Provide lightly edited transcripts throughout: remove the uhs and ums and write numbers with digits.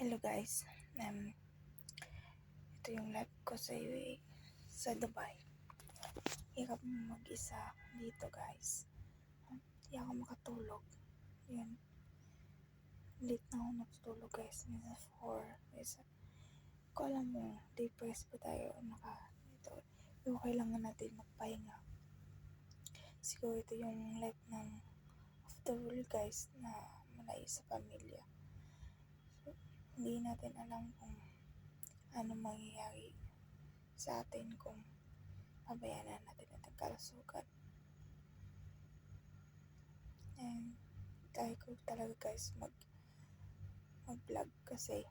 Hello guys, ito yung live ko sa Dubai. Hirap mag-isa dito guys. Hindi ako makatulog. Yun, late na ako natutulog guys. Minsan 4. Minsan, ko alam mo, depressed pa tayo. Ito, yung kailangan natin magpahinga. Siguro ito yung life ng of the world guys na malayo sa pamilya. So, hindi natin alam kung ano mangyayari sa atin kung pabayaan natin ang kalusugan. And try ko talaga guys mag-vlog kasi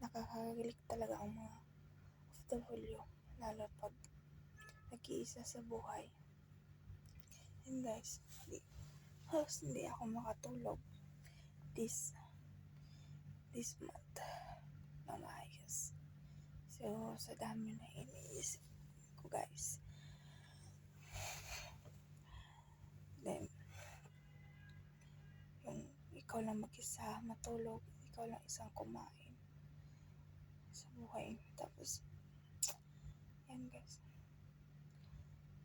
nakaka-relate talaga ang mga OFW lalo pag nag-iisa sa buhay. And guys, hindi ako makatulog this month na maayos. So, sa dami na iniisip ko guys. Then, yung ikaw lang mag-isa matulog, ikaw lang isang kumain sa buhay. Tapos, yan guys.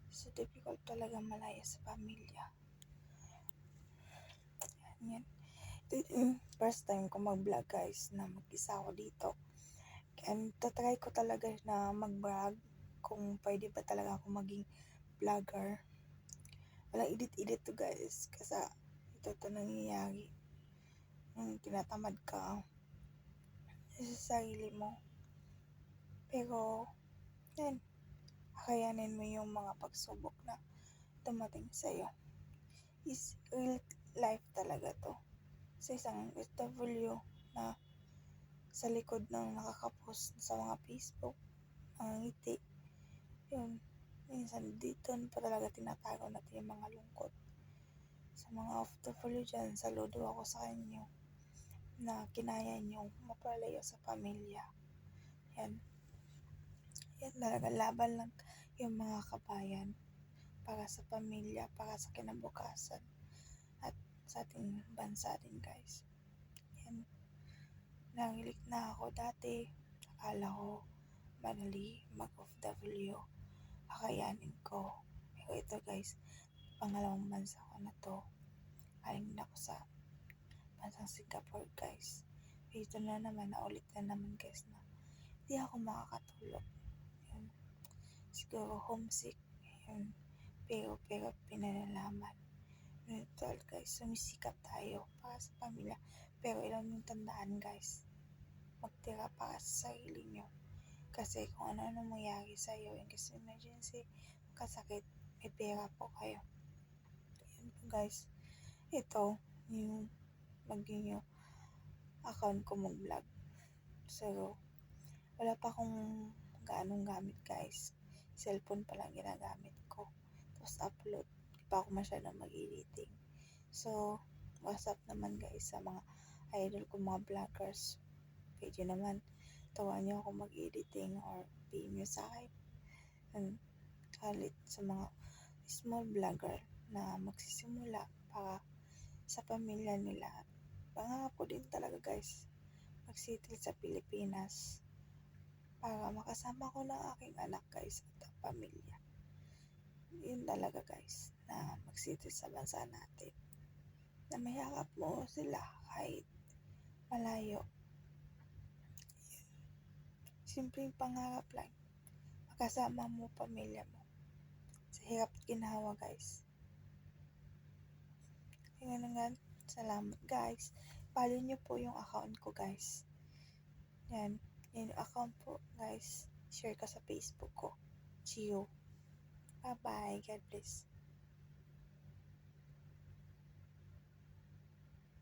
So, difficult talaga malaya sa pamilya. Yan. Ito yung first time ko mag-vlog guys na mag-isa ako dito. And tatry ko talaga na mag-vlog kung pwede ba talaga ako maging vlogger. Walang edit to guys kasi ito nangyayari. Yung tinatamad ka sa sarili mo. Pero, yan. Kakayanin mo yung mga pagsubok na dumating sa'yo. Is real life talaga to. Sa isang OFW na sa likod ng nakakapost sa mga Facebook, ang ngiti. Yun, minsan dito pa talaga tinatago natin yung mga lungkot. Sa mga OFW dyan, saludo ako sa inyo na kinaya nyo mapalayo sa pamilya. Yan. Yan talaga, laban lang yung mga kabayan para sa pamilya, para sa kinabukasan at sa ating bansa din guys. Yan. Nangilik na ako dati. Akala ko madali mag-OFW. Kakayanin ko. Pero ito guys, pangalawang bansa ko na to. Galing na ako sa bansang Singapore guys. Ito na naman, naulit na naman guys na hindi ako makakatulog. Yun. Siguro homesick. Yun. Pero pinalalaman. Neutral guys, sumisikap tayo para sa pamilya. Pero ilan yung tandaan guys, magtira para sa sarili nyo. Kasi kung ano mangyari sa'yo, in case emergency, kasakit, may pera po kayo. Yan po guys. Ito, yung maging yung account ko mag-vlog. So, wala pa akong gaanong gamit guys. Cellphone pa lang ginagamit ko. Tapos upload. Di pa ako masyadong mag-editing. So, WhatsApp naman guys sa mga idol ko, mga vloggers. Pwede naman tawagan nyo ako mag-editing or PM nyo sa akin. And kalit sa mga small vlogger na magsisimula para sa pamilya nila. Pangarap ko din talaga guys mag-settle sa Pilipinas para makasama ko ng aking anak guys at ang pamilya. Yun talaga guys, na mag-settle sa bansa natin. Na mayakap mo sila kahit malayo. Simpleng pangarap lang. Makasama mo pamilya mo. Sa hirap at ginawa guys. Kaya nga, salamat guys. Follow nyo po yung account ko guys. Yan yung account po guys. Share ka sa Facebook ko. Gio. Bye bye. God bless.